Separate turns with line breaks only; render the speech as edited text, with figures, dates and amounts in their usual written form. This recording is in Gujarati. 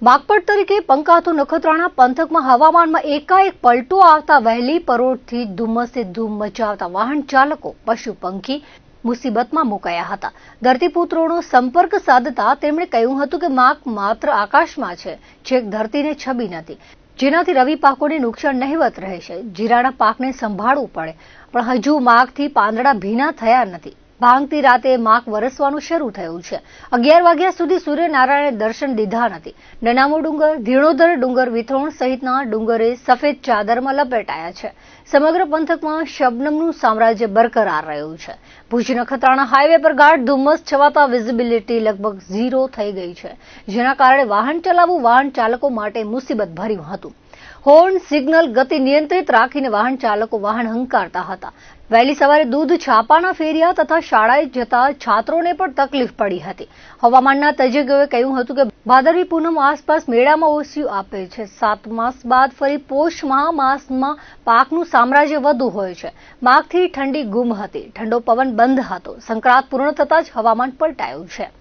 બાગપત તરીકે પંકાતું નખત્રાણા પંથકમાં હવામાનમાં એકાએક પલટો આવતા વહેલી પરોઢથી ધુમ્મસે ધૂમ મચાવતા વાહન ચાલકો પશુ પંખી મુસીબતમાં મુકાયા હતા। ધરતીપુત્રોનો સંપર્ક સાધતા તેમણે કહ્યું હતું કે માગ માત્ર આકાશમાં છે, છેક ધરતીને છબી નથી, જેનાથી રવિ પાકોને નુકસાન નહિવત રહેશે। જીરાના પાકને સંભાળવું પડે, પણ હજુ માગથી પાંદડા ભીના થયા નથી। ભાંગતી રાતે માગ વરસવાનું શરૂ થયું છે। 11 વાગ્યા સુધી સૂર્યનારાયણે દર્શન દીધા નથી। નનામો ડુંગર, ધીણોધર ડુંગર, વિથોણ સહિતના ડુંગરે સફેદ ચાદરમાં લપેટાયા છે। સમગ્ર પંથકમાં શબનમનું સામ્રાજ્ય બરકરાર રહ્યું છે। ભુજ નખત્રાણા હાઈવે પર ગાઢ ધુમ્મસ છવાતા વિઝિબિલિટી લગભગ 0 થઈ ગઈ છે, જેના કારણે વાહન ચલાવવું વાહન ચાલકો માટે મુસીબત ભર્યું હતું। હોર્ન સિગ્નલ ગતિ નિયંત્રિત રાખીને વાહન ચાલકો વાહન હંકારતા હતા। વહેલી સવારે દૂધ છાપાના ફેરિયા તથા શાળાએ જતા છાત્રોને પણ તકલીફ પડી હતી। હવામાનના તજજ્ઞોએ કહ્યું હતું કે ભાદરવી પૂનમ આસપાસ મેળામાં ઓછું આપે છે। 7 માસ બાદ ફરી પોષ માસમાં પાકનું સામ્રાજ્ય વધુ હોય છે। માગથી ઠંડી ગુમ હતી, ઠંડો પવન બંધ હતો। સંક્રાંત પૂર્ણ થતાં જ હવામાન પલટાયું છે।